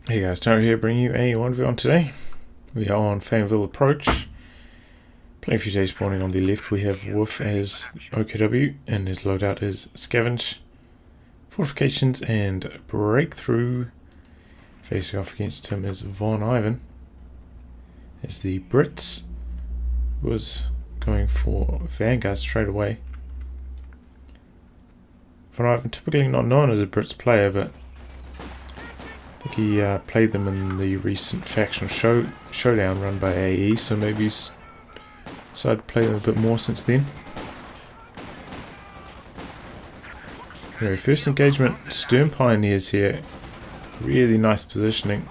Hey guys, Taro here, bringing you a 1v1 today. We are on Faymonville approach. Playing a few days spawning on the left. We have Wuff as OKW and his loadout is Scavenge, Fortifications and Breakthrough. Facing off against him is VonIvan as the Brits was going for Vanguard straight away. VonIvan typically not known as a Brits player, but I think he played them in the recent factional showdown run by AE, so maybe he's decided to play them a bit more since then. Anyway, first engagement, Stern Pioneers here. Really nice positioning.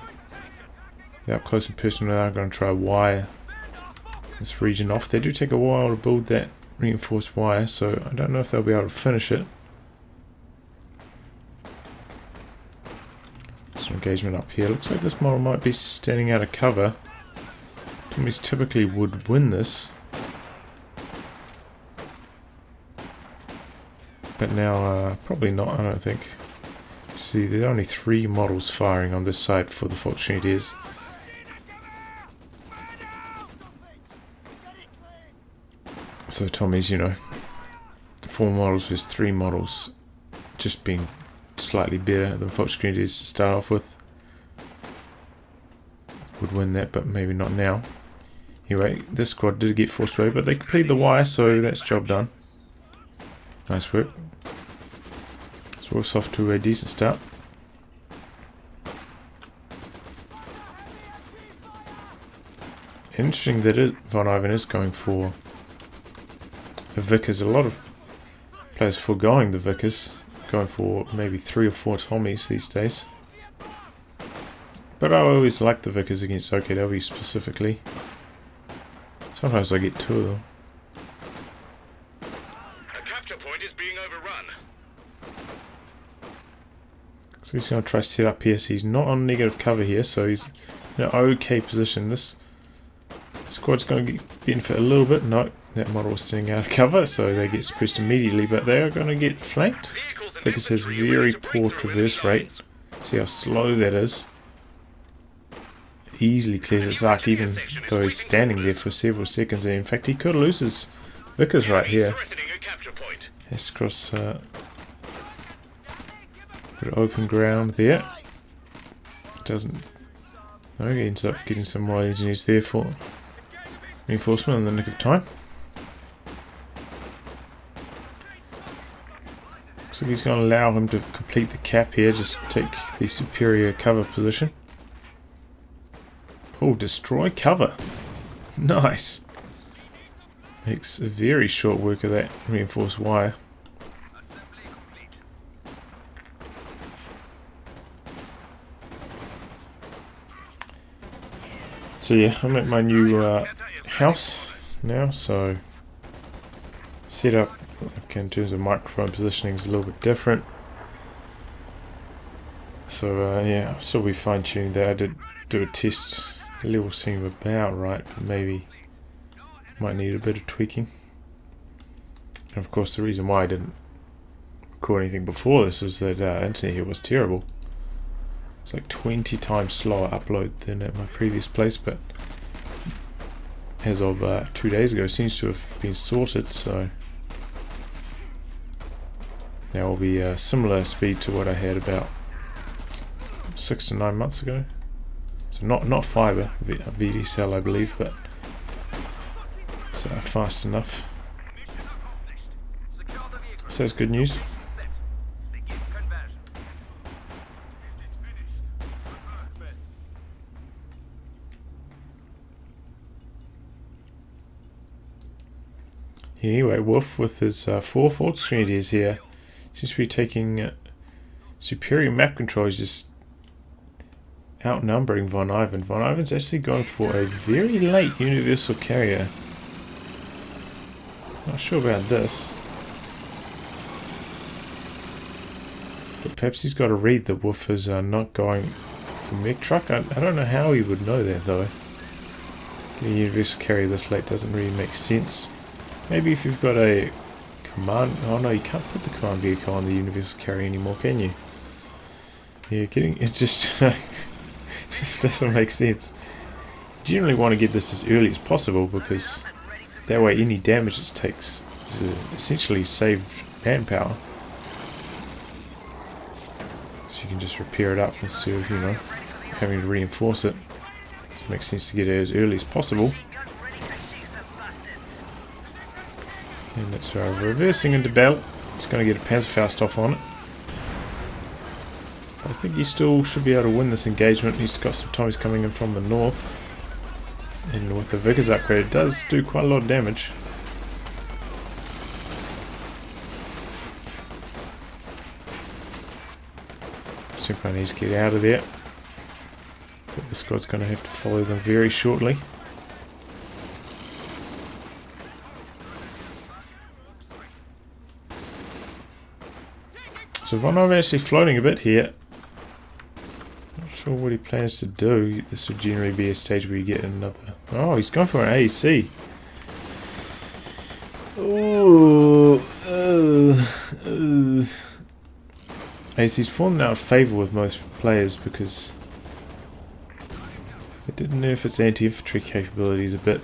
They're up close and personal now. I'm going to try wire this region off. They do take a while to build that reinforced wire, so I don't know if they'll be able to finish it. Engagement up here. Looks like this model might be standing out of cover. Tommies typically would win this, but now probably not, I don't think. See, there are only 3 models firing on this side for the Volksgrenadiers. So Tommies, you know, 4 models versus 3 models, just being slightly better than Volksgrenadiers to start off with. Would win that, but maybe not now. Anyway, this squad did get forced away, but they completed the wire, so that's job done. Nice work. So we're off to a decent start. Interesting that VonIvan is going for the Vickers. A lot of players foregoing the Vickers, going for maybe 3 or 4 Tommies these days. But I always like the Vickers against OKW specifically. Sometimes I get 2 of them. A capture point is being overrun. So he's going to try to set up here. So he's not on negative cover here, so he's in an okay position. This squad's going to benefit a little bit. No, that model was sitting out of cover, so they get suppressed immediately, but they are going to get flanked. Vickers has very poor traverse rate. See how slow that is. Easily clears its arc even though he's standing there for several seconds. In fact, he could lose his Vickers right here. Has to cross bit of open ground there. Doesn't. No, he ends up getting some Royal Engineers there for reinforcement in the nick of time. Looks like he's going to allow him to complete the cap here, just take the superior cover position. Oh, destroy cover. Nice. Makes a very short work of that reinforced wire. So yeah, I'm at my new house now, so setup in terms of microphone positioning is a little bit different. So yeah, I'll still be fine-tuning that. I did do a test. The levels seem about right, but maybe might need a bit of tweaking. And of course, the reason why I didn't record anything before this was that internet here was terrible. It's like 20 times slower upload than at my previous place, but as of 2 days ago, seems to have been sorted. So now will be a similar speed to what I had about 6 to 9 months ago. So not fiber, VDSL I believe, but it's fast enough. So it's good news. Anyway, Wuff with his 4 Volksgrenadiers here seems to be taking superior map control. He's just outnumbering VonIvan. VonIvan's actually gone for a very late universal carrier. Not sure about this. But perhaps he's got to read that Wuff is not going for mech truck. I don't know how he would know that though. Getting a universal carrier this late doesn't really make sense. Maybe if you've got a command... Oh no, you can't put the command vehicle on the universal carrier anymore, can you? Yeah, it's just... Just doesn't make sense. You generally want to get this as early as possible because that way any damage it takes is essentially saved manpower. So you can just repair it up instead of, you know, having to reinforce it. It makes sense to get it as early as possible. And that's why reversing into battle. It's going to get a Panzerfaust off on it. I think he still should be able to win this engagement. He's got some Tommies coming in from the north. And with the Vickers upgrade, it does do quite a lot of damage. Super needs to get out of there. But the squad's going to have to follow them very shortly. So VonIvan actually floating a bit here. Not sure what he plans to do. This would generally be a stage where you get another... Oh, he's going for an AEC. AEC's fallen out of favour with most players because it did nerf its anti-infantry capabilities a bit.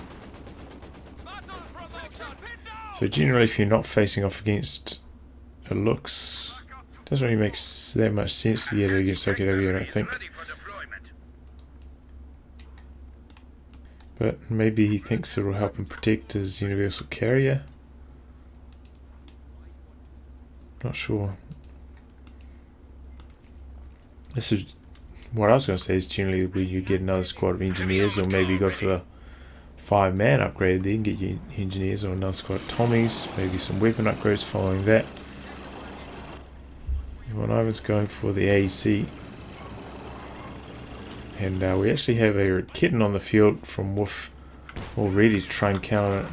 So generally if you're not facing off against it looks... doesn't really make that much sense to get it against OKW, I don't think. But maybe he thinks it'll help him protect his universal carrier. Not sure. This is what I was going to say is generally where you get another squad of engineers, or maybe go for the 5-man upgrade there and get your engineers, or another squad of Tommies, maybe some weapon upgrades following that. VonIvan's going for the AEC. And we actually have a kitten on the field from wuff all ready to try and counter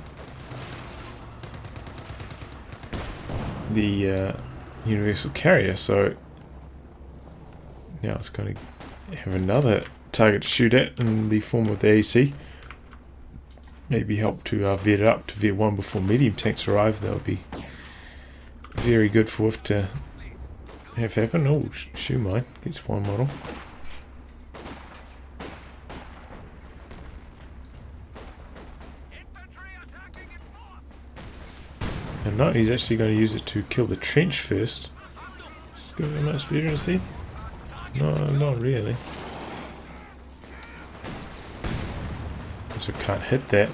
the universal carrier. So now it's going to have another target to shoot at in the form of the AEC. Maybe help to vet it up to vet 1 before medium tanks arrive. That would be very good for wuff to have happen. Oh, shoe mine gets 1 model. And no, he's actually going to use it to kill the trench first. Just give it much veterancy. No, not really. Also can't hit that.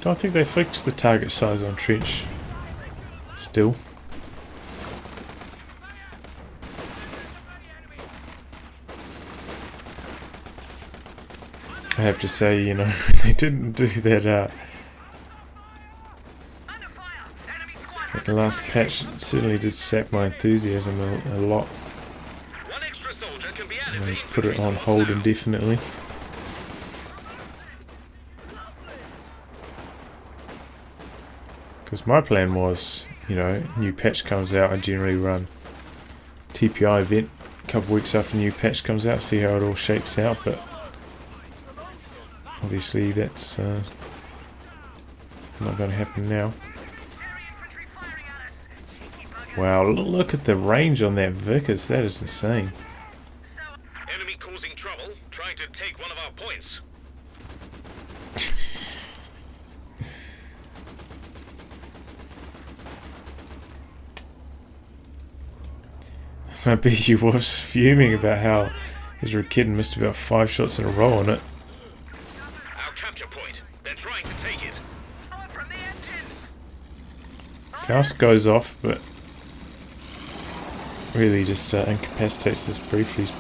Don't think they fixed the target size on trench still. I have to say, you know, they didn't do that the last patch certainly did sap my enthusiasm a lot. And they put it on hold indefinitely. Because my plan was, you know, new patch comes out, I generally run TPI event a couple weeks after the new patch comes out, see how it all shakes out, but obviously that's not going to happen now. Wow, look at the range on that Vickers, that is insane. Enemy causing trouble, trying to take one of our points. I bet you was fuming about how his kid missed about 5 shots in a row on it. Our capture point. They're trying to take it. Faust goes off, but really just incapacitates this briefly. He's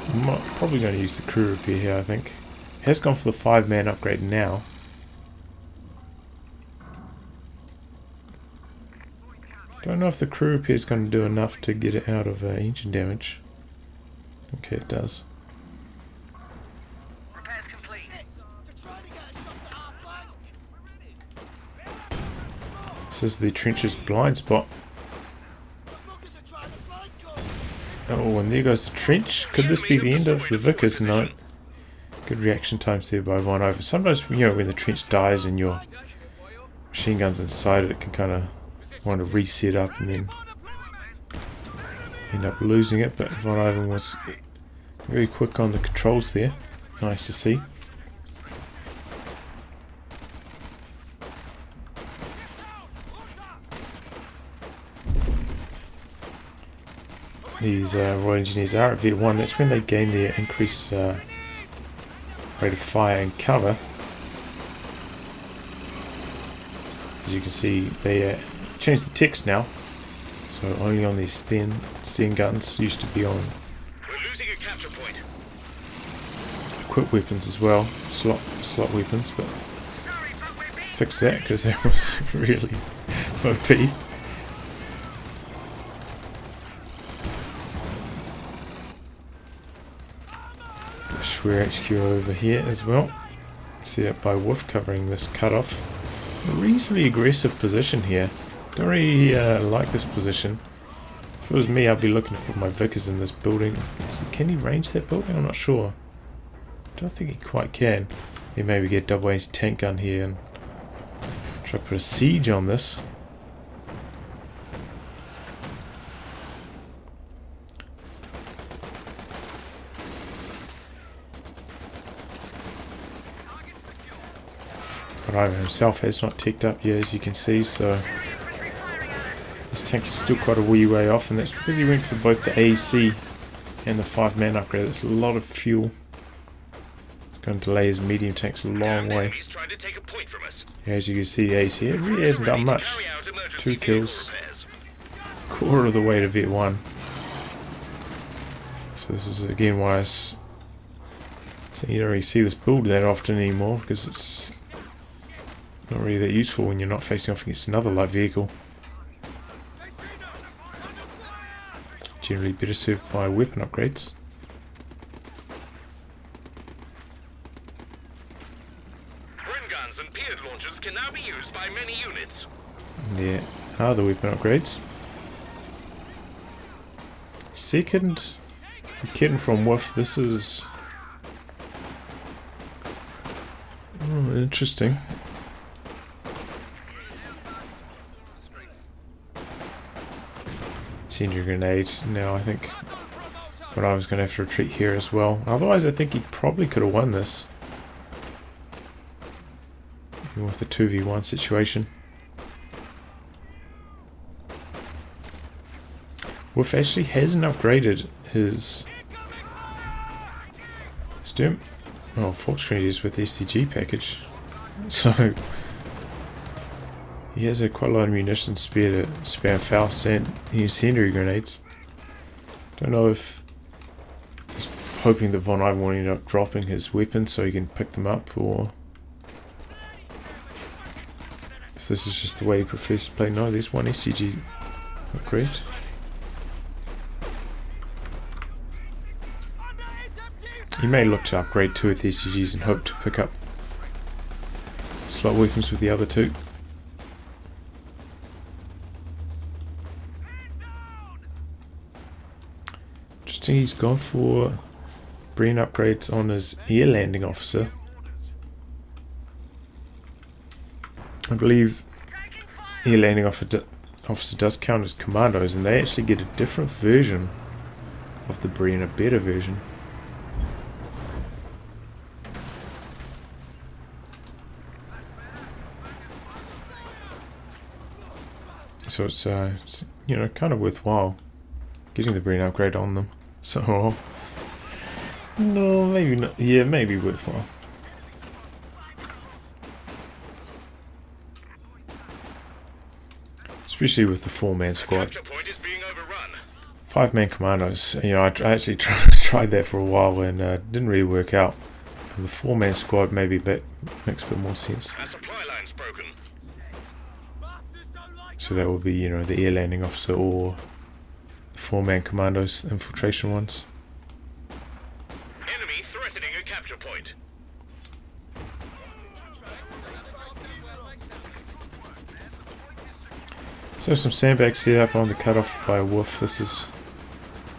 probably going to use the crew repair here, I think. Has gone for the 5-man upgrade now. Don't know if the crew repair is going to do enough to get it out of engine damage. Okay, it does. Repairs complete. This is the trench's blind spot. Oh, and there goes the trench. Could this be the end of the Vickers? No. Good reaction times there by VonIvan. Sometimes, you know, when the trench dies and your machine gun's inside it, it can kind of want to reset up and then end up losing it. But VonIvan was very quick on the controls there. Nice to see. These Royal Engineers are at V1. That's when they gain their increased rate of fire and cover. As you can see, they changed the text now. So only on these Sten guns. Used to be on We're losing a capture point. equipped weapons as well. Slot weapons, but fix that because that was really OP. Schwer HQ over here as well. Set up by Wuff, covering this cutoff. A reasonably aggressive position here. Don't really like this position. If it was me, I'd be looking to put my Vickers in this building. Can he range that building? I'm not sure. Don't think he quite can. Then maybe get double-edged tank gun here and try to put a siege on this. VonIvan himself has not ticked up yet, as you can see, so this tank's still quite a wee way off, and that's because he went for both the AC and the 5-man upgrade. That's a lot of fuel. It's going to delay his medium tanks a long way. As you can see, AC, it really hasn't done much. 2 kills, quarter of the way to Vet 1. So this is again why so you don't really see this build that often anymore, because it's not really that useful when you're not facing off against another light vehicle. Generally better served by weapon upgrades. Brim guns and Beard launchers can now be used by many units. And there are the weapon upgrades. Second kitten from Wuff. This is interesting. Senior grenades. Now I think I was going to have to retreat here as well. Otherwise I think he probably could have won this. Even with the 2v1 situation. Wuff actually hasn't upgraded his Sturm. Oh, fortunately he's with the STG package. So he has quite a lot of munitions spare to spam Faust and incendiary grenades. Don't know if he's hoping that VonIvan will end up dropping his weapons so he can pick them up, or if this is just the way he prefers to play. No, there's one STG upgrade. He may look to upgrade 2 of the STGs and hope to pick up slot weapons with the other 2. Interesting, he's gone for brain upgrades on his air landing officer. I believe air landing officer does count as commandos, and they actually get a different version of the Brie and a better version. So it's you know, kind of worthwhile getting the brain upgrade on them. So no, maybe not. Yeah, maybe worthwhile. Especially with the 4-man squad. 5-man commandos. You know, I actually tried that for a while and didn't really work out. And the 4-man squad maybe makes a bit more sense. So that would be, you know, the air landing officer or the 4-man commandos, infiltration ones. Enemy threatening a capture point. So some sandbags set up on the cutoff by Wuff. This is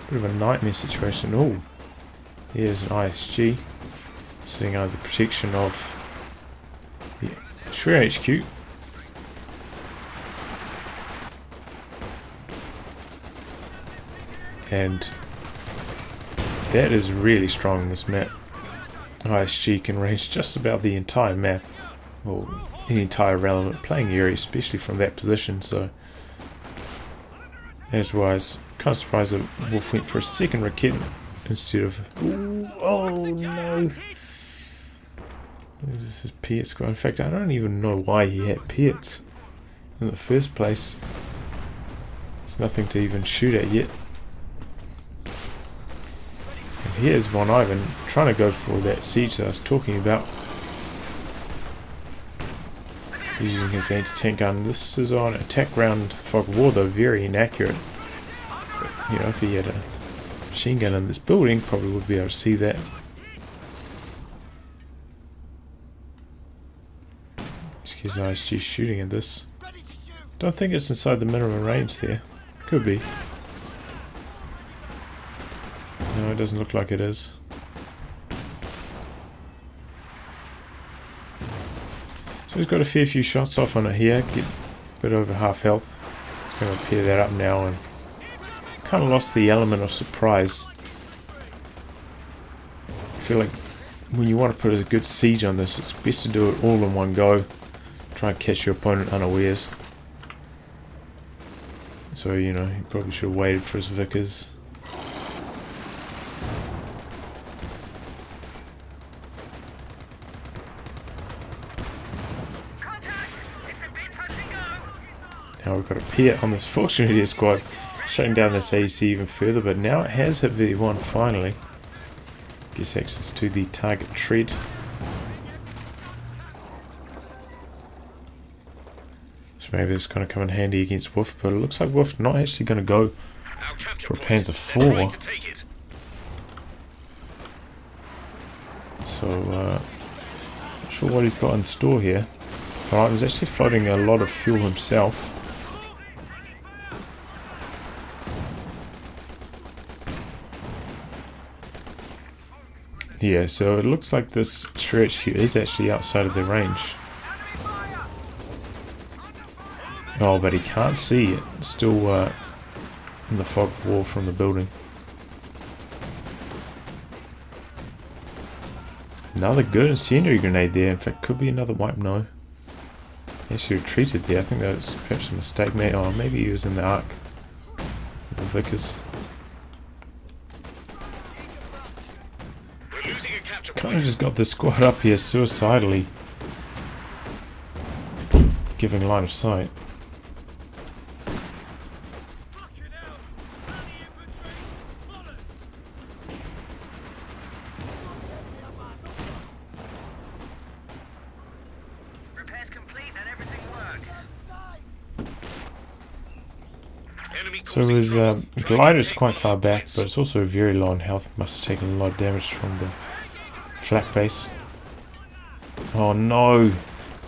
a bit of a nightmare situation. Oh, here's an ISG sitting under the protection of the Schwer HQ. And that is really strong in this map. ISG can range just about the entire map, or the entire relevant playing area, especially from that position, so that's why I was kind of surprised that Wolf went for a second raket instead of... Ooh, oh no! This is his Piet squad. In fact, I don't even know why he had Piets in the first place. There's nothing to even shoot at yet. And here's VonIvan trying to go for that siege that I was talking about. Using his anti-tank gun. This is on attack ground fog of war, though very inaccurate. But, you know, if he had a machine gun in this building, probably would be able to see that. Excuse ISG shooting at this. Don't think it's inside the minimum range there. Could be. No, it doesn't look like it is. So he's got a fair few shots off on it here. Get a bit over half health. He's going to repair that up now and kind of lost the element of surprise. I feel like when you want to put a good siege on this, it's best to do it all in one go. Try and catch your opponent unawares. So, you know, he probably should have waited for his Vickers. Now we've got a Piet on this Fortune squad, shutting down this AC even further, but now it has hit V1 finally. Gets access to the target tread. So maybe it's going to come in handy against Wuff, but it looks like Wuff's not actually going to go for a Panzer IV. So, not sure what he's got in store here. Alright, he's actually floating a lot of fuel himself. Yeah, so it looks like this stretch here is actually outside of their range. Oh, but he can't see it. It's still in the fog wall from the building. Another good incendiary grenade there. In fact, could be another wipe. No. He actually retreated there. I think that was perhaps a mistake. Oh, maybe he was in the arc. The Vickers. Kind of just got the squad up here suicidally, giving line of sight. So his glider's quite far back, but it's also very low in health. Must have taken a lot of damage from the flak base. Oh no!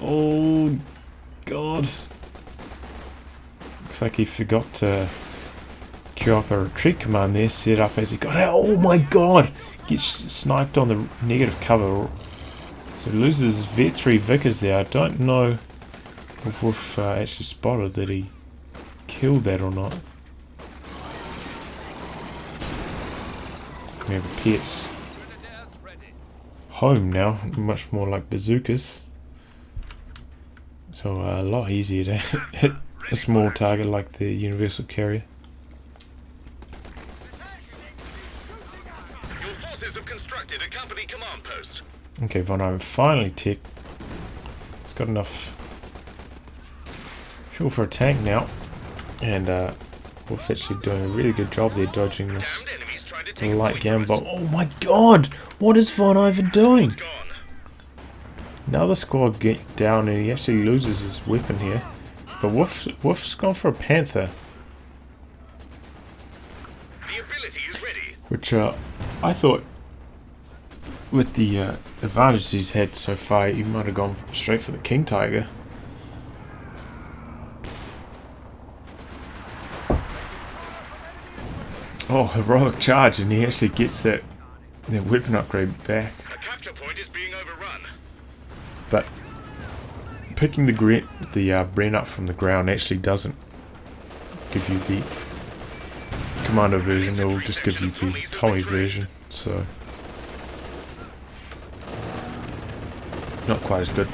Oh god! Looks like he forgot to queue up a retreat command there, set up as he got out. Oh my god! Gets sniped on the negative cover. So loses 3 Vickers there. I don't know if Wolf actually spotted that he killed that or not. We have Piets home now, much more like bazookas. So a lot easier to hit a small target like the universal carrier. Your forces have constructed a company command post. Okay, VonIvan finally ticked. It's got enough fuel for a tank now, and Wolf actually doing a really good job there dodging this light gamble. Oh my god! What is VonIvan doing? Now the squad get down and he actually loses his weapon here. But Wolf's gone for a Panther. The ability is ready. Which I thought with the advantages he's had so far, he might have gone straight for the King Tiger. Oh, heroic charge, and he actually gets that weapon upgrade back. A capture point is being overrun. But picking the Bren up from the ground actually doesn't give you the Commando version, it will just give you the Tommy version. So not quite as good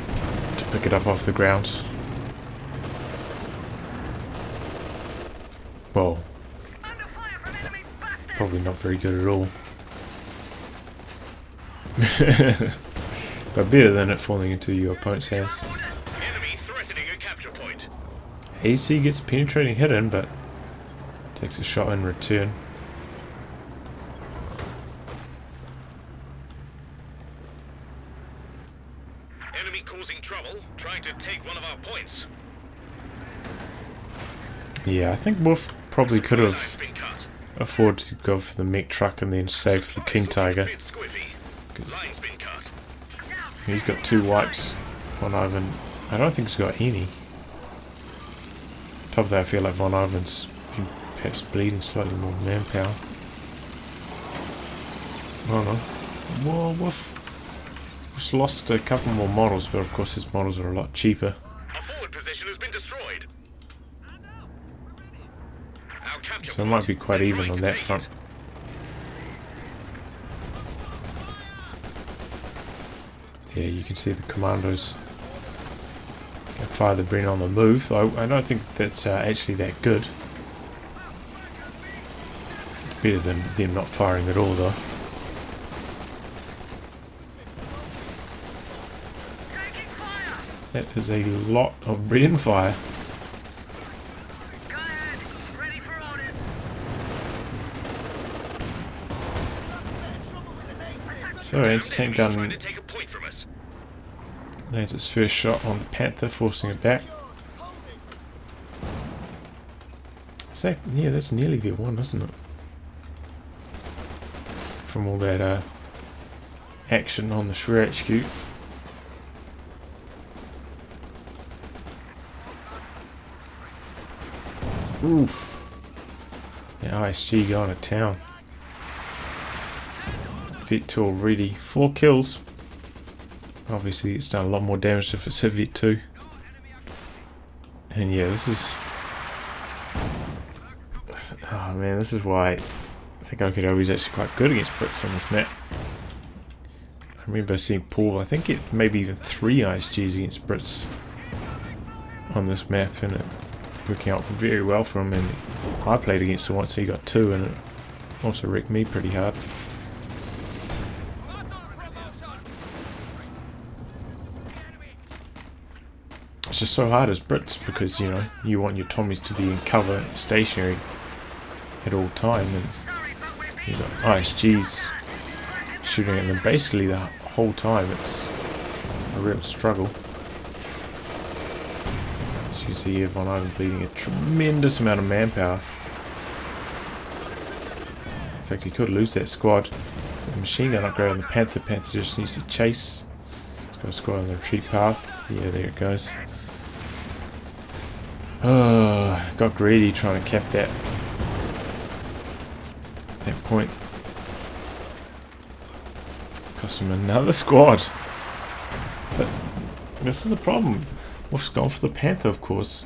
to pick it up off the ground. Well, probably not very good at all. But better than it falling into your opponent's hands. Enemy threatening a capture point. AC gets a penetrating hit in, but takes a shot in return. Enemy causing trouble, trying to take one of our points. Yeah, I think Wolf probably could have Line's been cut. afforded to go for the mech truck and then save the King Tiger. Bit squiffy. Because Line's been cut. he's got 2 wipes. VonIvan, I don't think he's got any. Top of that, I feel like VonIvan's been perhaps bleeding slightly more manpower. Oh no. Whoa, Woof. Just lost a couple more models, but of course his models are a lot cheaper. Our forward position has been destroyed. Our capture So it might point. be quite They're even trying on to that take front. it. Yeah, you can see the commandos can fire the Bren on the move, so I don't think that's actually that good. It's better than them not firing at all, though. That is a lot of Bren fire. Go ahead. Ready for orders. So, anti-tank Enemy's trying gun to take a point from us. lands its first shot on the Panther, forcing it back. Is that, yeah, that's nearly V1, isn't it? From all that action on the Schwer HQ. Oof. The ISG going to town. Vet 2 already. 4 kills. Obviously it's done a lot more damage if it's hit Vet 2. And yeah, this is... Oh man, this is why I think Okodobe is actually quite good against Brits on this map. I remember seeing Paul, I think it maybe even 3 ISGs against Brits on this map, and it working out very well for him. And I played against him once, so he got 2, and it also wrecked me pretty hard. It's just so hard as Brits because, you know, you want your Tommies to be in cover, stationary at all time, and you've got ISGs shooting at them basically the whole time. It's a real struggle. As you can see here, VonIvan bleeding a tremendous amount of manpower. In fact, he could lose that squad. The machine gun upgrade on the Panther. Panther just needs to chase. It's got a squad on the retreat path. Yeah, there it goes. Got greedy trying to cap that point. Cost him another squad. But this is the problem. Wolf's gone for the Panther, of course.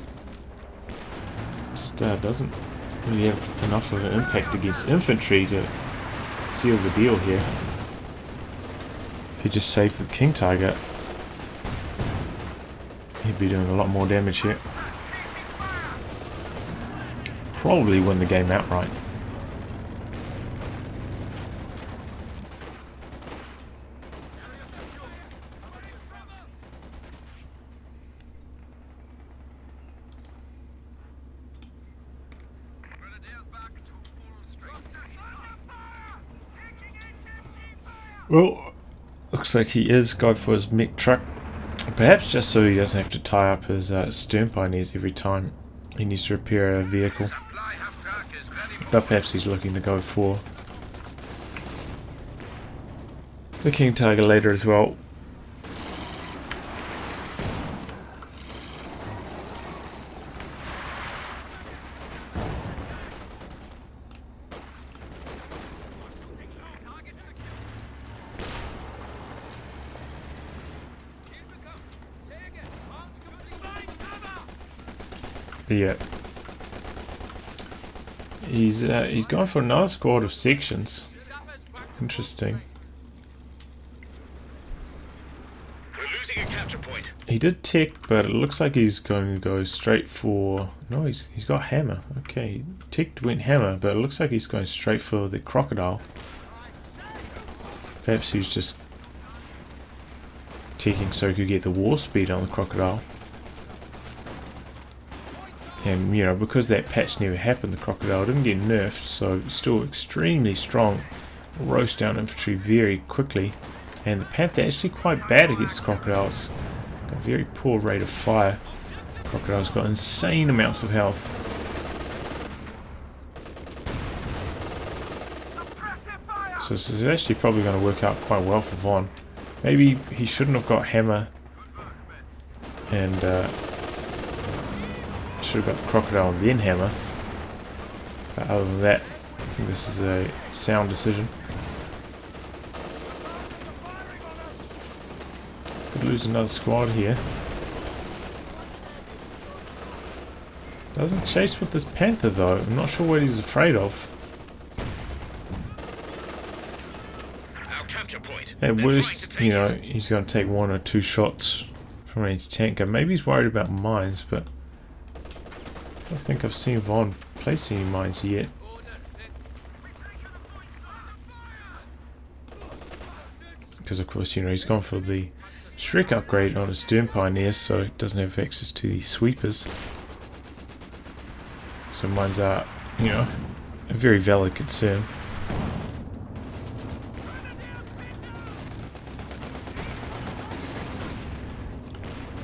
Just doesn't really have enough of an impact against infantry to seal the deal here. If he just saved the King Tiger, he'd be doing a lot more damage here. Probably win the game outright. Well, looks like he is going for his mech truck. Perhaps just so he doesn't have to tie up his stern pioneers every time he needs to repair a vehicle. But perhaps he's looking to go for the King Tiger later as well. But yeah, he's going for another squad of sections. Interesting. We're losing a he did tick, but it looks like he's going to go straight for... No, he's got hammer. Okay, he ticked, went hammer, but it looks like he's going straight for the crocodile. Perhaps he was just ticking so he could get the war speed on the crocodile. And, you know, because that patch never happened, the crocodile didn't get nerfed, so still extremely strong. Roast down infantry very quickly. And the Panther actually quite bad against the crocodiles. Got a very poor rate of fire. Crocodile's got insane amounts of health. So this is actually probably going to work out quite well for Von. Maybe he shouldn't have got hammer and should have got the crocodile and then hammer. But other than that, I think this is a sound decision. Could lose another squad here. Doesn't chase with this Panther though. I'm not sure what he's afraid of. At worst, you know, he's going to take 1 or 2 shots from his tanker. Maybe he's worried about mines, but I don't think I've seen Von place any mines yet. Because of course, you know, he's gone for the Shrek upgrade on his Stern Pioneers, so he doesn't have access to the sweepers. So mines are, you know, a very valid concern.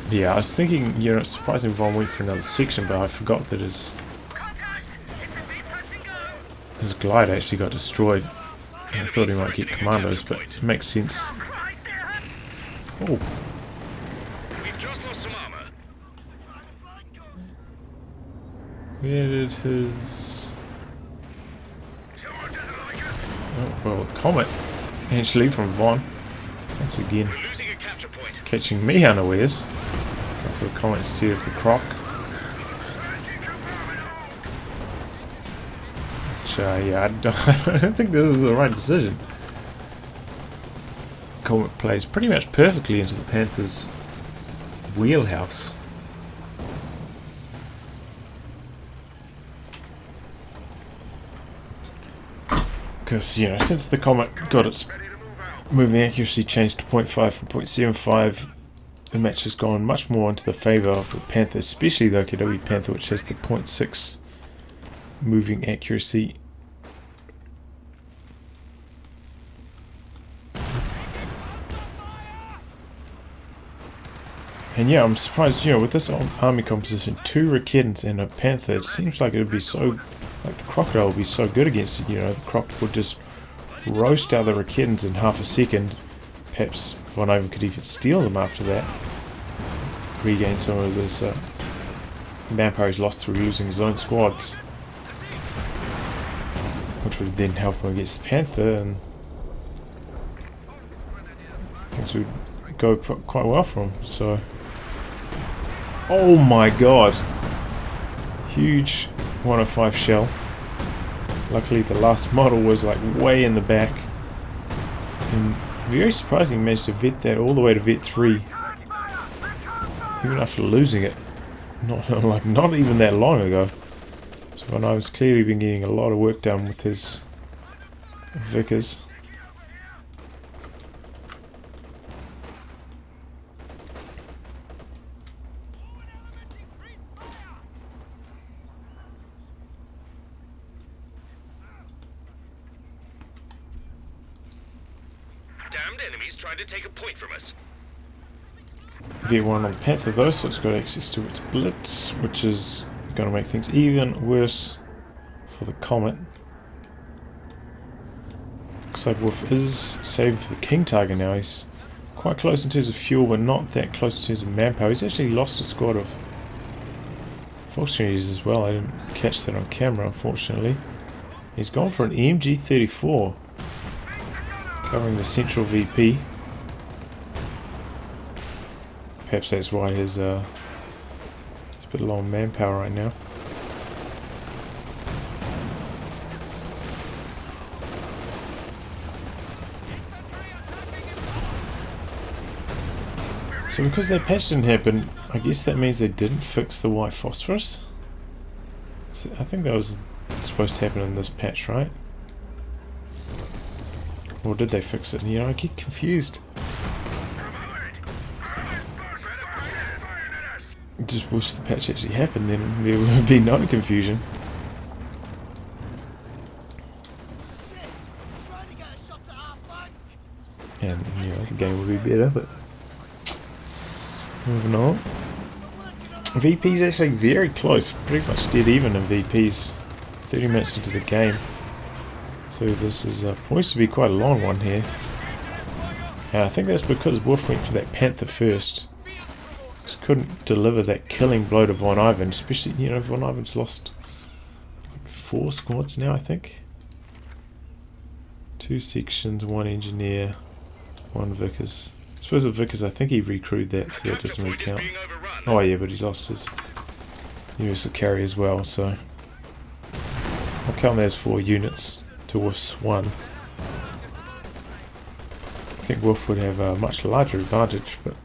Yeah, I was thinking, you know, it's surprising Von went for another section, but I forgot that his glider actually got destroyed. And I thought he might get commandos, but it makes sense. Oh. We've just lost some armor. Where did his... Oh, well, Comet actually from Von. Once again, We're losing a capture point. catching me unawares. Go for the Comet instead of the Croc. Which, yeah, I don't think this is the right decision. Comet plays pretty much perfectly into the Panther's wheelhouse. Because, you know, since the Comet got its moving accuracy changed to 0.5 from 0.75, the match has gone much more into the favour of the Panther, especially the OKW Panther, which has the 0.6 moving accuracy. And yeah, I'm surprised, you know, with this army composition, 2 Raketans and a Panther, it seems like it would be so, like the Crocodile would be so good against it, you know, the Croc would just roast out the Raketans in half a second. Perhaps VonIvan could even steal them after that. Regain some of this manpower he's lost through using his own squads. Which would then help him against the Panther, and things would go quite well for him, so... Oh my god! Huge 105 shell. Luckily the last model was like way in the back. And very surprising, managed to vet that all the way to vet 3. Even after losing it. Not even that long ago. So VonIvan's clearly been getting a lot of work done with his Vickers. Damned enemies trying to take a point from us. V1 on the Panther though, so it's got access to its Blitz, which is going to make things even worse for the Comet. Looks like Wuff is saved for the King Tiger now. He's quite close in terms of fuel, but not that close in terms of manpower. He's actually lost a squad of Volkswagens as well. I didn't catch that on camera, unfortunately. He's gone for an EMG-34. Covering the central VP. Perhaps that's why he's a bit low on manpower right now. So because that patch didn't happen, I guess that means they didn't fix the white phosphorus. So I think that was supposed to happen in this patch, right? Or did they fix it? You know, I get confused. I just wish the patch actually happened, then there would be no confusion. And, you know, the game would be better, but moving on. VP's actually very close, pretty much dead even in VP's 30 minutes into the game. So this is poised to be quite a long one here. And I think that's because Wuff went for that Panther first. Just couldn't deliver that killing blow to VonIvan, especially, you know, VonIvan's lost like 4 squads now, I think. 2 sections, 1 engineer, 1 Vickers. I suppose the Vickers, I think he recrewed that, so that doesn't really count. Oh yeah, but he's lost his universal carry as well, so I'll count that as 4 units to Wuff's 1. I think Wuff would have a much larger advantage, but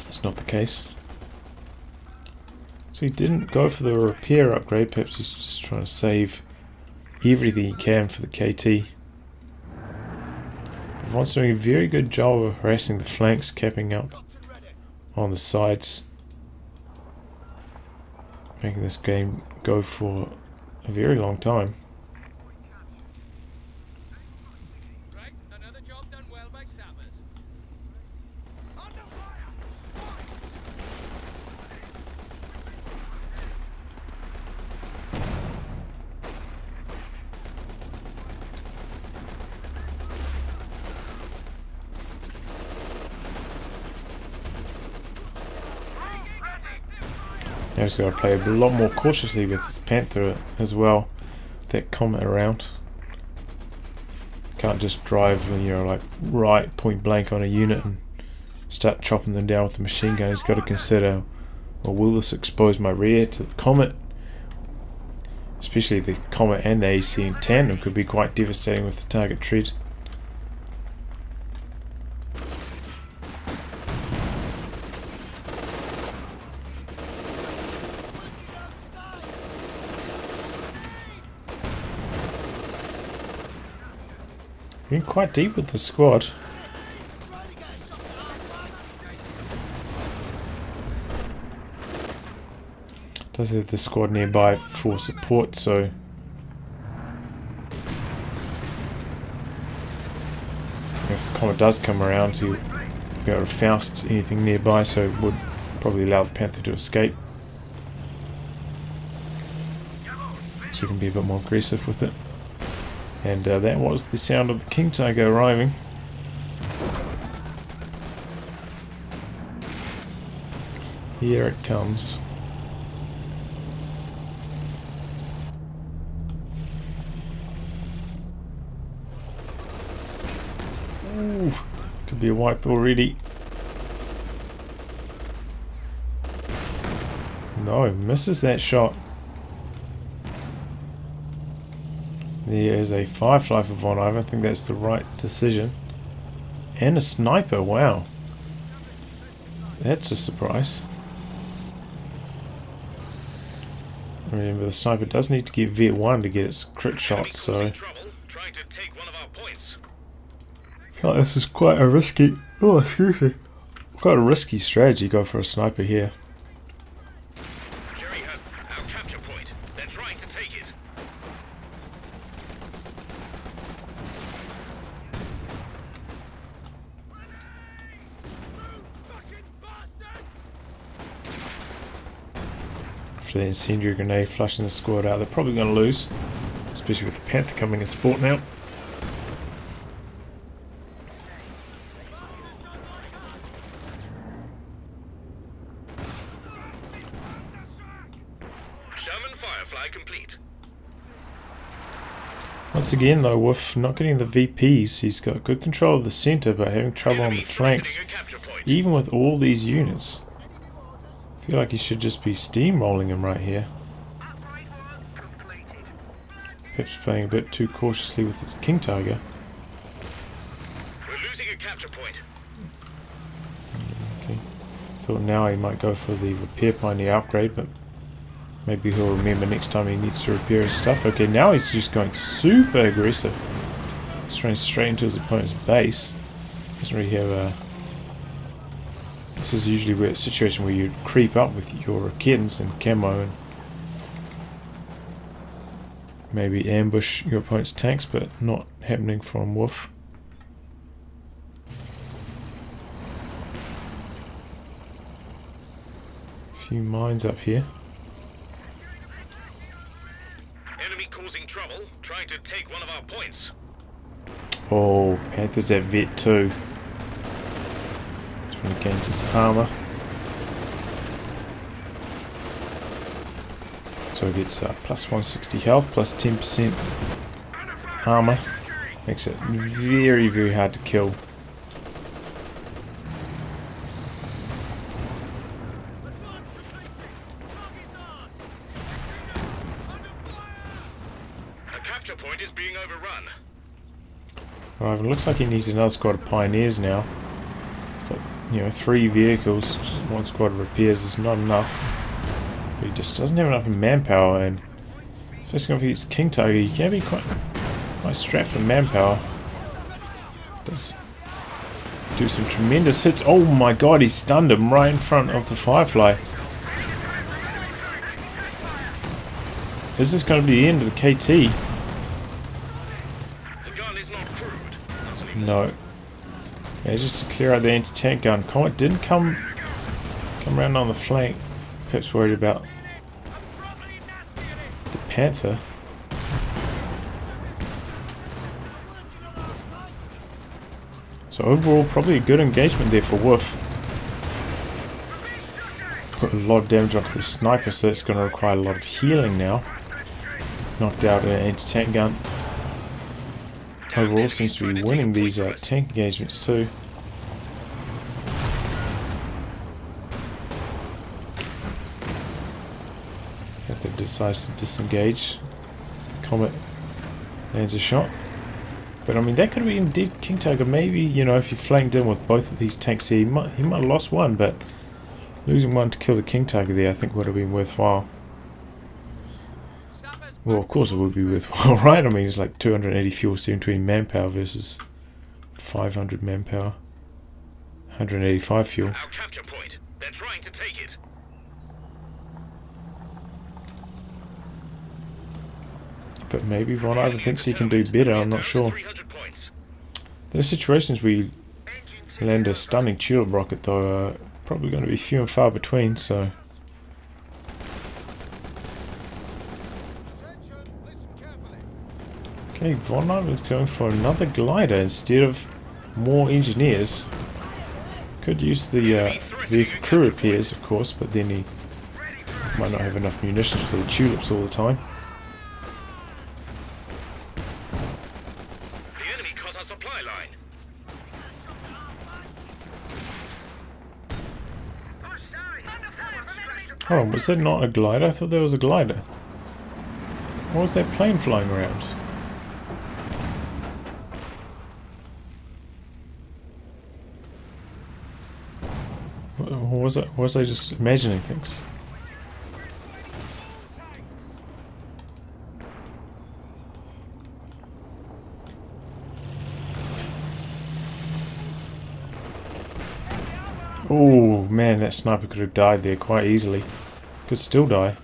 it's not the case. So he didn't go for the repair upgrade, perhaps he's just trying to save everything he can for the KT. Von's doing a very good job of harassing the flanks, capping up on the sides, making this game go for a very long time. Right, another job done well by sappers. Now he's got to play a lot more cautiously with his Panther as well. That Comet around. Can't just drive, you know, like right point blank on a unit and start chopping them down with the machine gun. He's got to consider, well, will this expose my rear to the Comet? Especially the Comet and the AC in tandem could be quite devastating with the target tread. Been quite deep with the squad. Does have the squad nearby for support, so if the Comet does come around, he'll be able to Faust anything nearby, so it would probably allow the Panther to escape. So we can be a bit more aggressive with it. And that was the sound of the King Tiger arriving. Here it comes. Ooh, could be a wipe already. No, misses that shot. There is a Firefly for VonIvan. I think that's the right decision. And a sniper, wow. That's a surprise. Remember, the sniper does need to get Vet 1 to get its crit shot, so God, this is quite a risky, quite a risky strategy, go for a sniper here. Our capture point. They're trying to take it. After the incendiary grenade flushing the squad out, they're probably going to lose, especially with the Panther coming in sport now. Sherman Firefly complete. Once again though, with not getting the VPs, he's got good control of the centre but having trouble on the flanks, even with all these units. I feel like he should just be steamrolling him right here. Perhaps playing a bit too cautiously with his King Tiger. We're losing a capture point. Thought now he might go for the repair pioneer upgrade, but maybe he'll remember next time he needs to repair his stuff. Okay, now he's just going super aggressive. He's running straight into his opponent's base. Doesn't really have a... This is usually where a situation where you creep up with your kittens and camo and maybe ambush your opponent's tanks, but not happening from wuff. Few mines up here. Enemy causing trouble, trying to take one of our points. Oh, Panther's at vet too. Trying to gain its armor. So it gets plus 160 health, plus 10% armor. Makes it very, very hard to kill. A capture point is being overrun. Right, it looks like he needs another squad of pioneers now. But, you know, 3 vehicles, just 1 squad of repairs is not enough. But he just doesn't have enough manpower, and especially if he's King Tiger, he can be quite strapped for manpower. Does do some tremendous hits. Oh my god, he stunned him right in front of the Firefly. Is this going to be the end of the KT? The gun is not crude. No. Yeah, just to clear out the anti-tank gun. Comet didn't come around on the flank. Perhaps worried about the Panther. So overall, probably a good engagement there for wuff. Put a lot of damage onto the sniper, so it's going to require a lot of healing now. Knocked out an anti-tank gun. Overall, seems to be winning these tank engagements too. Panther decides to disengage. Comet lands a shot. But I mean, that could have been dead King Tiger. Maybe, you know, if you flanked in with both of these tanks here, he might have lost one, but losing one to kill the King Tiger there, I think would have been worthwhile. Well, of course it would be worthwhile, right? I mean, it's like 280 fuel, 720 manpower versus 500 manpower. 185 fuel. Our capture point. They're trying to take it. But maybe VonIvan thinks he can do better, I'm not sure. There are situations where you land a stunning tulip rocket, though, are probably going to be few and far between, so... Okay, VonIvan's going for another glider instead of more engineers. Could use the vehicle crew repairs, of course, but then he might not have enough munitions for the tulips all the time. The enemy cut our supply line. Oh, was that not a glider? I thought there was a glider. What was that plane flying around? Or was I just imagining things? Oh man, that sniper could have died there quite easily. Could still die.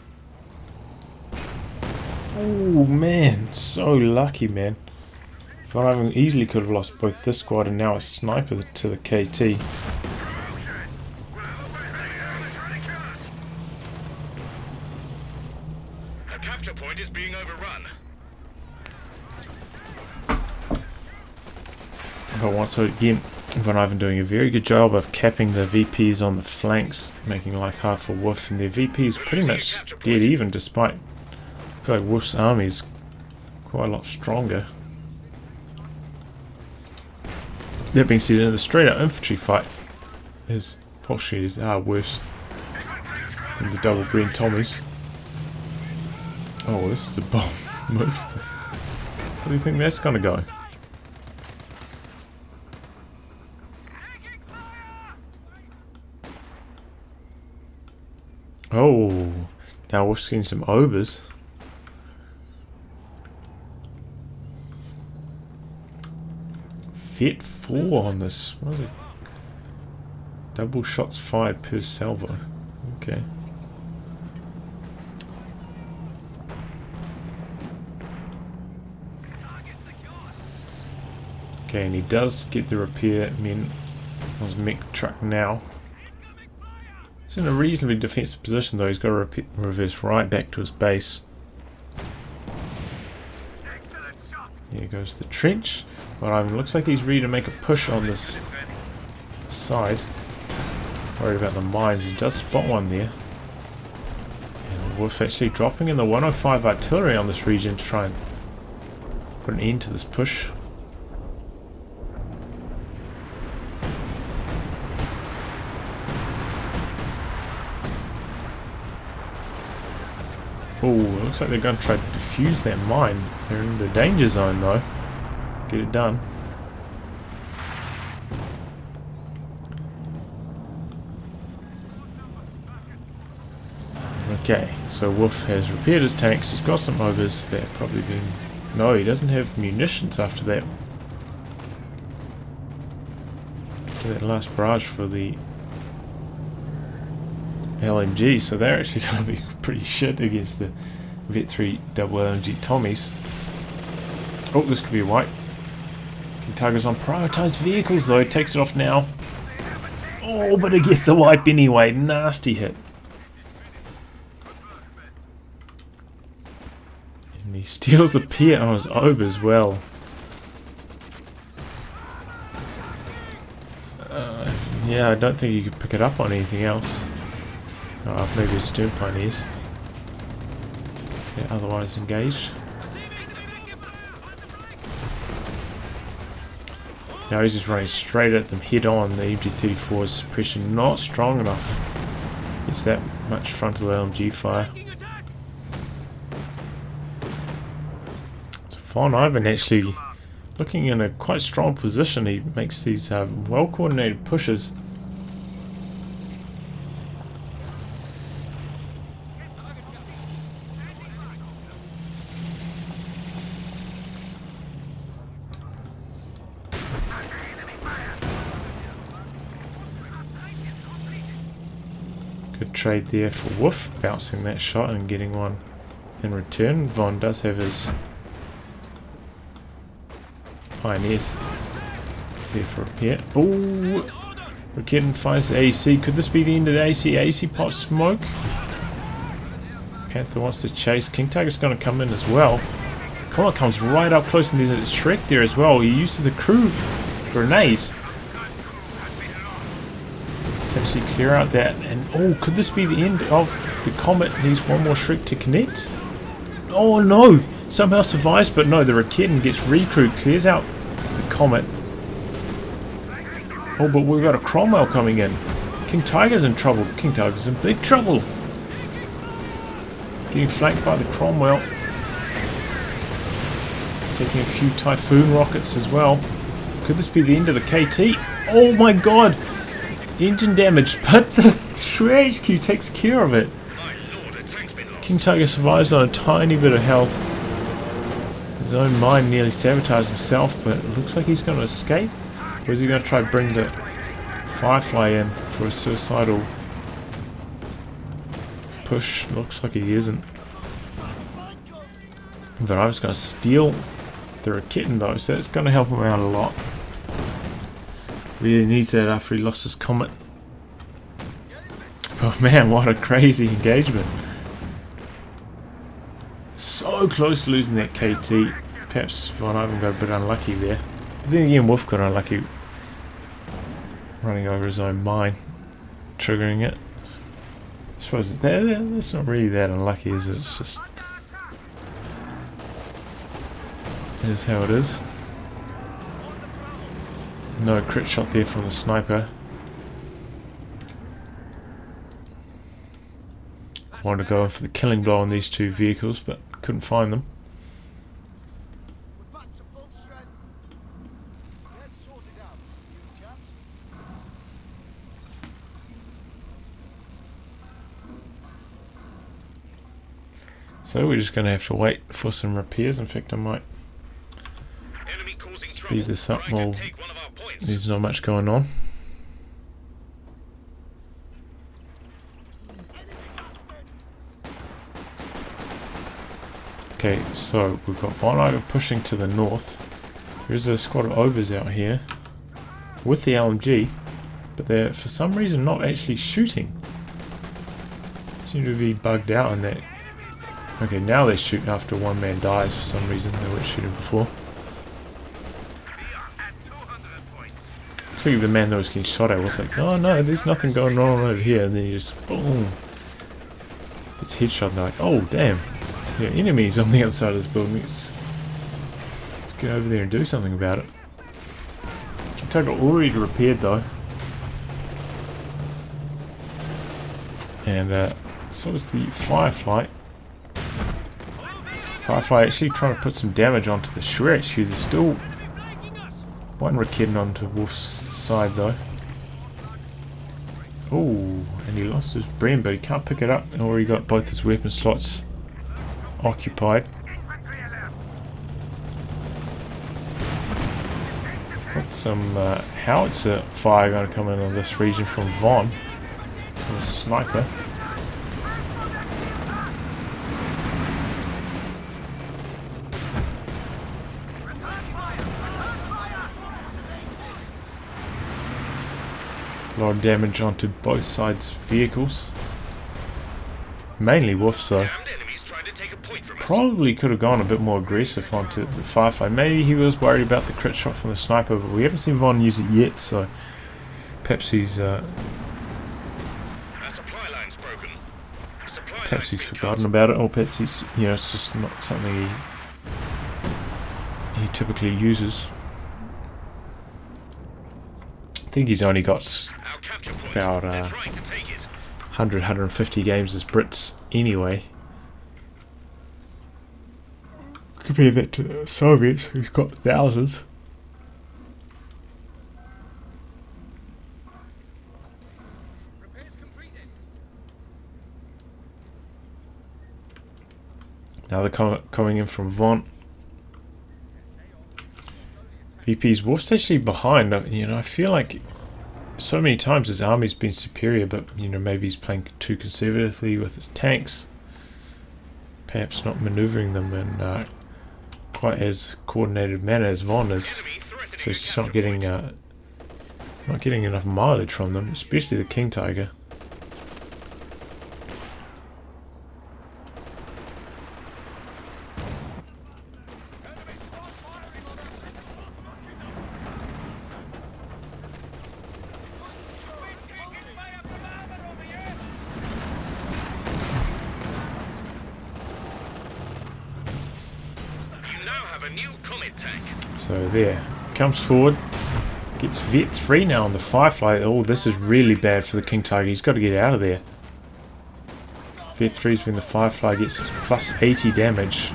Oh man, so lucky, man. VonIvan easily could have lost both this squad and now a sniper to the KT. A capture point is being overrun. But once again, VonIvan doing a very good job of capping the VPs on the flanks, making life hard for wuff, and their VP is pretty much dead even, despite I feel like wuff's army is quite a lot stronger. That being said, in the straight up infantry fight, his pulse shooters are worse than the double green Tommies. Oh, this is a bomb move. How do you think that's gonna go? Oh, now we're seeing some overs. Fit 4 on this. What is it? Double shots fired per salvo. Okay. Okay, and he does get the repair men on his mech truck now. He's in a reasonably defensive position though. He's got to reverse right back to his base. Here goes the trench. But looks like he's ready to make a push on this side. Worried about the mines. He does spot one there. And Wolf actually dropping in the 105 artillery on this region to try and put an end to this push. Oh, it looks like they're going to try to defuse that mine. They're in the danger zone though. Get it done. Okay, so Wolf has repaired his tanks. He's got some overs. They're probably been... No, he doesn't have munitions after that. After that last barrage for the LMG, so they're actually going to be pretty shit against the Vet 3 double LMG Tommies. Oh, this could be a wipe. Target's on prioritized vehicles though, takes it off now. Oh, but it gets the wipe anyway. Nasty hit. And he steals a Pier on his over as well. Yeah, I don't think he could pick it up on anything else. Maybe his stern pioneers. Yeah, otherwise engaged. Now he's just running straight at them head on. The MG-34's suppression not strong enough. It's that much frontal LMG fire. So VonIvan actually looking in a quite strong position. He makes these well coordinated pushes. Good trade there for Wuff, bouncing that shot and getting one in return. Von does have his pioneers there for repair. Ooh! Raketen finds the AC. Could this be the end of the AC? AC pot smoke. Panther wants to chase. King Tiger's going to come in as well. Comet comes right up close and there's a Shrek there as well. He uses the crew grenade. Actually clear out that, and oh, could this be the end of the Comet? Needs one more Shrek to connect. Oh no, somehow survives, but no, the Raketen gets recruit, clears out the Comet. Oh, but we've got a Cromwell coming in. King Tiger's in trouble. King Tiger's in big trouble. Getting flanked by the Cromwell. Taking a few Typhoon rockets as well. Could this be the end of the KT? Oh my god! Engine damage, but the HQ takes care of it. King Tiger survives on a tiny bit of health. His own mine nearly sabotaged himself, but it looks like he's going to escape. Or is he going to try to bring the Firefly in for a suicidal push? Looks like he isn't. But I was going to steal the Raketen though, so that's going to help him out a lot. Really needs that after he lost his Comet. Oh man, what a crazy engagement. So close to losing that KT. Perhaps VonIvan got a bit unlucky there. But then again, Wolf got unlucky running over his own mine, triggering it. I suppose that's not really that unlucky, is it? It's just... it is how it is. No crit shot there from the sniper. Wanted to go in for the killing blow on these two vehicles, but couldn't find them. So we're just going to have to wait for some repairs. In fact, I might Enemy causing speed trouble, this up trying while to take one of our points. there's not much going on. Okay, so we've got VonIvan pushing to the north. There's a squad of overs out here with the LMG, but they're for some reason not actually shooting. Seem to be bugged out on that. Okay, now they shoot after one man dies for some reason. They weren't shooting before. Speaking of the man that was getting shot at, was like, oh no, there's nothing going on over here, and then you just boom. It's headshot, and they're like, oh damn. There are enemies on the outside of this building. Let's get over there and do something about it. Kentucky already repaired though. And so is the Firefly. Firefly actually trying to put some damage onto the COH2. There's still one Raketen onto Wolf's side though. Oh, and he lost his brain, but he can't pick it up. Or he got both his weapon slots occupied. Got some howitzer fire going to come in on this region from Von. From a sniper. A lot of damage onto both sides' vehicles. Mainly Wolf though. Probably could have gone a bit more aggressive onto the Firefly. Maybe he was worried about the crit shot from the sniper, but we haven't seen Von use it yet, so perhaps he's forgotten about it, or perhaps he's, you know, it's just not something he typically uses. I think he's only got about 100-150 games as Brits anyway. Compare that to the Soviets, who's got thousands. Now they're coming in from Von. VP's Wolf's actually behind. You know, I feel like so many times his army's been superior, but you know, maybe he's playing too conservatively with his tanks. Perhaps not maneuvering them in quite as coordinated manner as Von is. So he's just not getting enough mileage from them, especially the King Tiger. So there, comes forward, gets Vet 3 now on the Firefly. Oh, this is really bad for the King Tiger. He's got to get out of there. Vet 3's when the Firefly gets its plus 80 damage.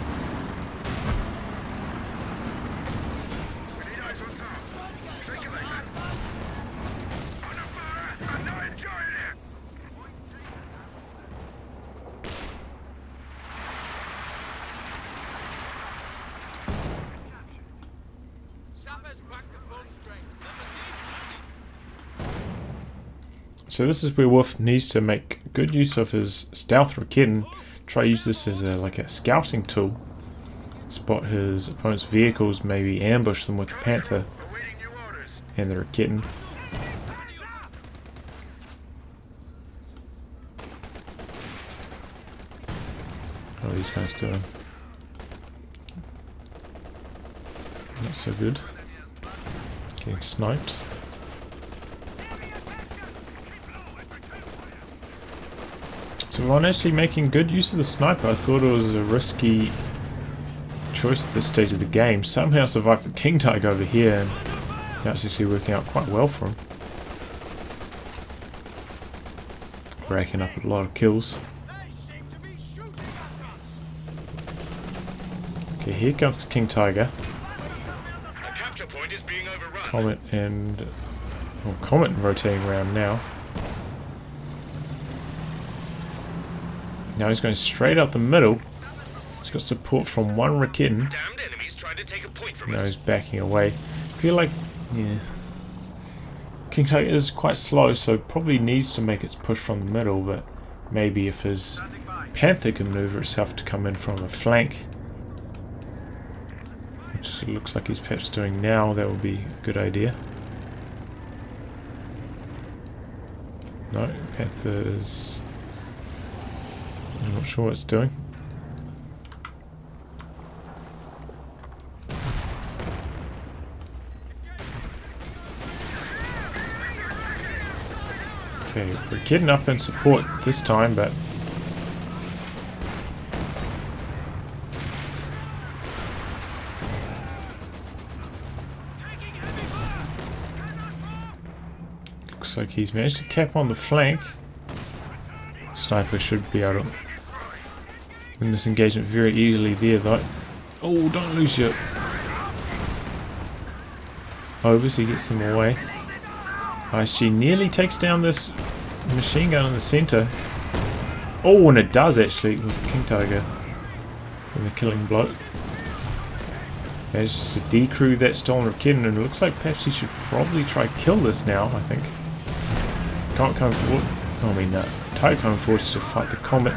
So this is where Wolf needs to make good use of his stealth Raketen. Try to use this as like a scouting tool. Spot his opponent's vehicles, maybe ambush them with the Panther and the Raketen. How are these guys doing? Not so good. Getting sniped. So Von actually making good use of the sniper. I thought it was a risky choice at this stage of the game. Somehow survived the King Tiger over here, and now it's actually working out quite well for him. Racking up a lot of kills. Okay, here comes the King Tiger. Comet and... well, Comet rotating around now. Now he's going straight up the middle. got support from one Rakitten. Damned enemies trying to take a point from Now us. he's backing away. I feel like, yeah, King Tiger is quite slow, so probably needs to make its push from the middle, but maybe if his Panther can maneuver itself to come in from a flank, which it looks like he's perhaps doing now, that would be a good idea. No, Panther is... I'm not sure what it's doing. Okay, we're getting up in support this time, but looks like he's managed to cap on the flank. Sniper should be able to win this engagement very easily there, though. Oh, don't lose your Obus, he gets them away. She nearly takes down this machine gun in the center. Oh, and it does actually with King Tiger in the killing blow. Manages to decrew that stolen Rakitten, and it looks like perhaps he should probably try kill this now, I think. Can't come forward. I mean, Tiger coming forward to fight the Comet.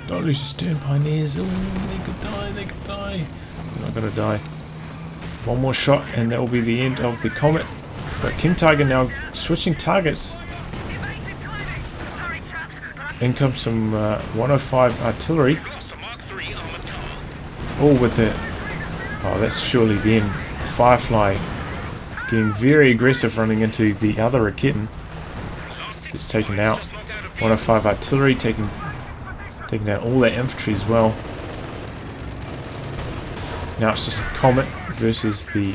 Don't lose your stern pioneers. Oh, they could die, they could die. They're not gonna die. One more shot, and that will be the end of the Comet. But King Tiger now switching targets. In comes some 105 artillery. Oh, with the... Oh, that's surely then Firefly getting very aggressive, running into the other Rakitten. It's taken out. 105 artillery taking out all that infantry as well. Now it's just the Comet versus the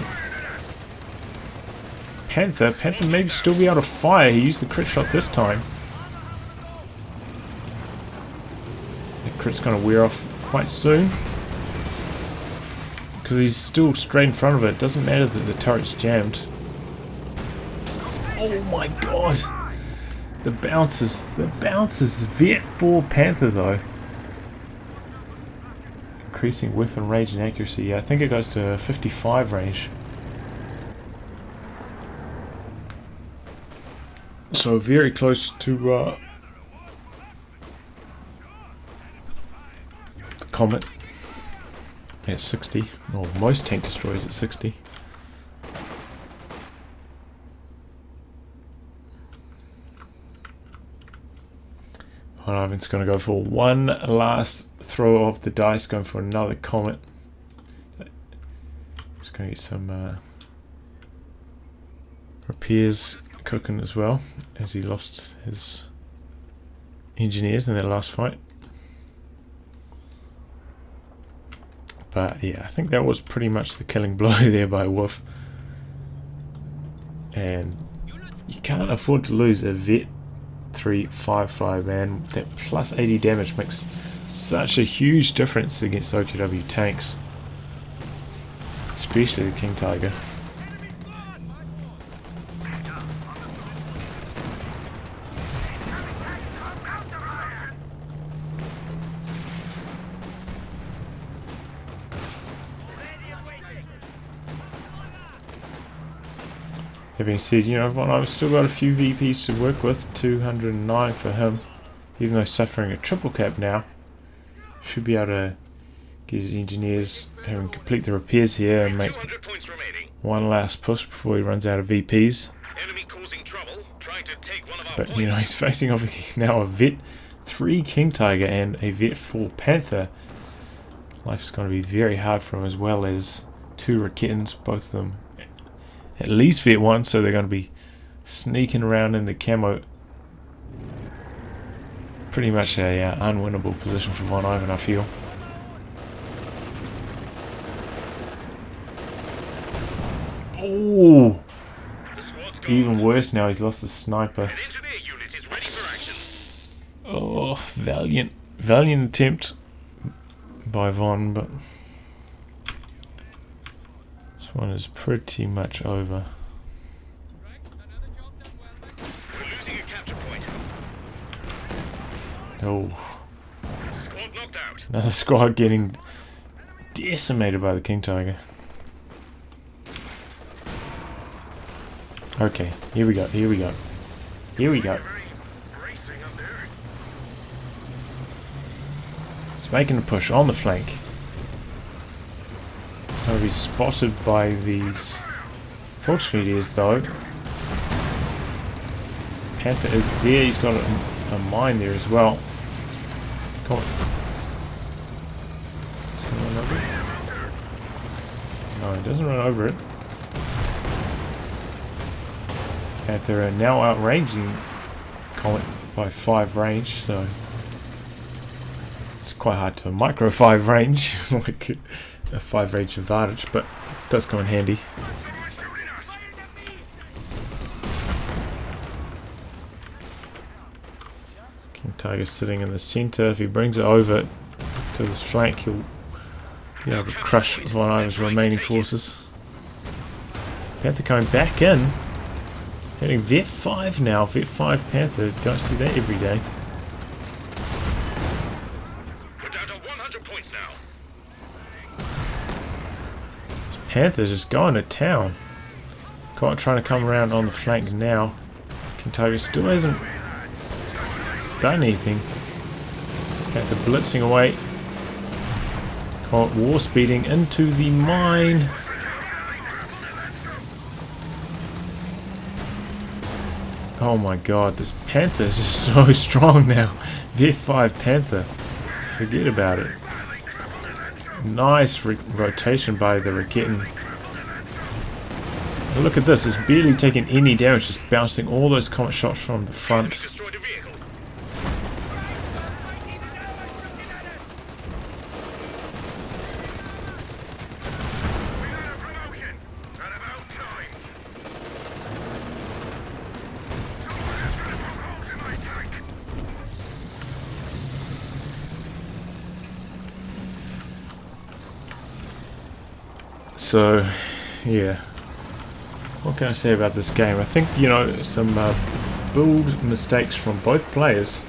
Panther. Panther may still be able to fire. He used the crit shot this time. The crit's going to wear off quite soon, because he's still straight in front of it. It doesn't matter that the turret's jammed. Oh my god! The bounces. Vet 4 Panther though. Increasing weapon range and accuracy. Yeah, I think it goes to 55 range. So very close to the Comet at 60, or most tank destroyers at 60. VonIvan's going to go for one last throw of the dice, going for another Comet. He's going to get some repairs cooking as well, as he lost his engineers in that last fight. But yeah, I think that was pretty much the killing blow there by Wuff. And you can't afford to lose a Vet 3 Firefly, man. That plus 80 damage makes such a huge difference against OKW tanks, especially the King Tiger. That being said, you know, I've still got a few VPs to work with. 209 for him, even though suffering a triple cap now. Should be able to get his engineers having complete the repairs here and make one last push before he runs out of VPs. Enemy causing trouble, trying to take one of our But you know, he's facing off now a Vet 3 King Tiger and a Vet 4 Panther. Life's going to be very hard for him, as well as 2 Rakittens, both of them at least Vet 1, so they're going to be sneaking around in the camo. Pretty much a unwinnable position for VonIvan, I feel. Oh, even worse now, he's lost the sniper. Oh, valiant attempt by Von, but this one is pretty much over. We're losing a capture point. Oh, Squad knocked out. another squad getting decimated by the King Tiger. Okay, here we go, here we go. Here we go. It's making a push on the flank. It's going to be spotted by these. Fortunately it is though. Panther is there, he's got a mine there as well. Come on. Does he run over it? No, he doesn't run over it. Panther are now outranging Comet by 5 range, so it's quite hard to micro 5 range, like a 5 range advantage, but it does come in handy. King Tiger's sitting in the center. If he brings it over to this flank, he'll be able to crush VonIvan's remaining forces. Panther coming back in. Hitting Vet 5 now. Vet 5 Panther. Don't see that every day. We're down to 100 points now. This Panther's just going to town. Got trying to come around on the flank now. King Tiger still hasn't done anything. Panther blitzing away. War speeding into the mine. Oh my god, this Panther is just so strong now. V5 Panther. Forget about it. Nice rotation by the Raketin. Look at this, it's barely taking any damage, just bouncing all those comet shots from the front. Destroyed a vehicle. So, yeah. What can I say about this game? I think, you know, some build mistakes from both players.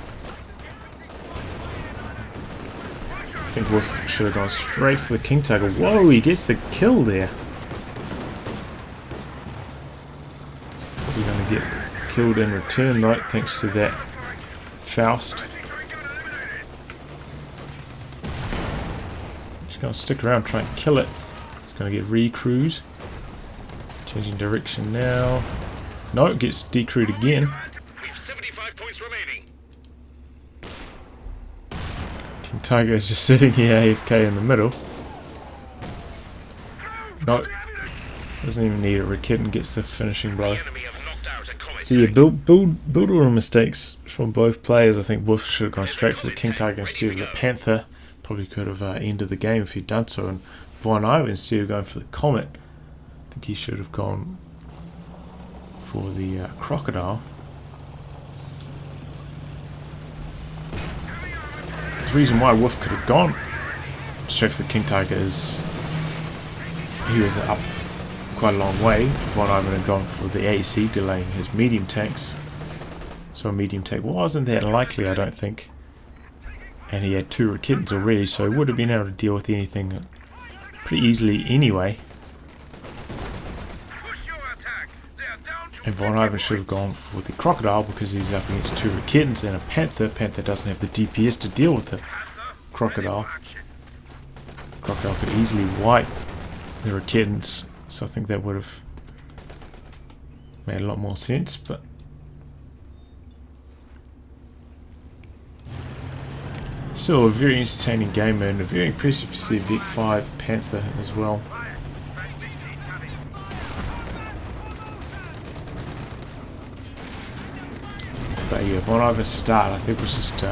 I think wuff should have gone straight for the King Tiger. Whoa, he gets the kill there. Probably going to get killed in return, though, thanks to that Faust. Just going to stick around, try and kill it. Going to get recrewed. Changing direction now. No, it gets decrewed again. We've 75 points remaining. King Tiger is just sitting here AFK in the middle. No, doesn't even need it. Raketin gets the finishing blow. The enemy have knocked out a comet. So yeah, build order mistakes from both players. I think wuff should have gone straight for the King Tiger instead of the Panther. Probably could have ended the game if he'd done so. And VonIvan, instead of going for the Comet, I think he should have gone for the Crocodile. The reason why wuff could have gone straight for the King Tiger is he was up quite a long way. VonIvan had gone for the AC, delaying his medium tanks. So a medium tank wasn't that likely, I don't think. And he had 2 Raketins already, so he would have been able to deal with anything pretty easily anyway. And VonIvan should have gone for the Crocodile because he's up against 2 Raketins and a Panther. Panther doesn't have the DPS to deal with the Crocodile. Crocodile could easily wipe the Raketins, so I think that would have made a lot more sense, but still a very entertaining game and very impressive to see Vet 5 Panther as well. But yeah, VonIvan's start I think was just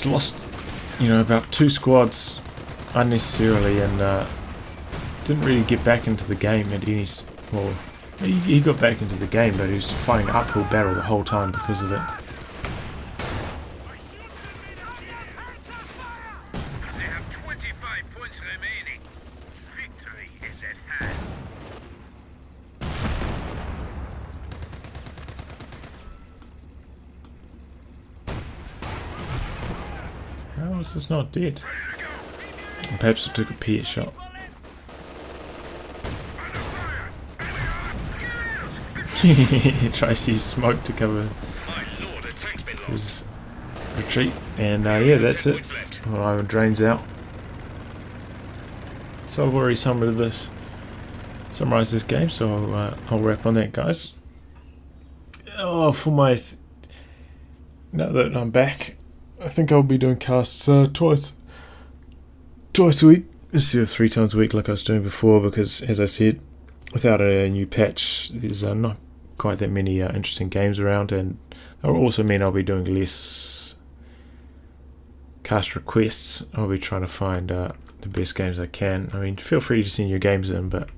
lost, you know, about 2 squads unnecessarily and didn't really get back into the game at any. Well, he got back into the game, but he was fighting an uphill battle the whole time because of it. How is this not dead? perhaps I took a peer shot. He tries to use smoke to cover My lord, a tank's been lost. his retreat, and yeah, that's it. VonIvan drains out. So I've already summarized this game, so I'll wrap on that, guys. Oh, for my now that I'm back, I think I'll be doing casts twice a week instead of 3 times a week like I was doing before, because as I said, without a new patch, there's not quite that many interesting games around, and that will also mean I'll be doing less cast requests. I'll be trying to find the best games I can. I mean, feel free to send your games in, but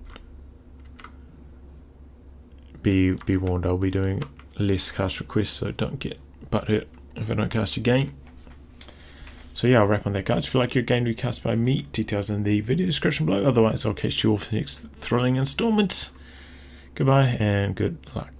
be warned, I'll be doing less cast requests, so don't get butthurt if I don't cast your game. So yeah, I'll wrap on that, guys. If you like your game to be cast by me, details in the video description below. Otherwise, I'll catch you all for the next thrilling installment. Goodbye and good luck.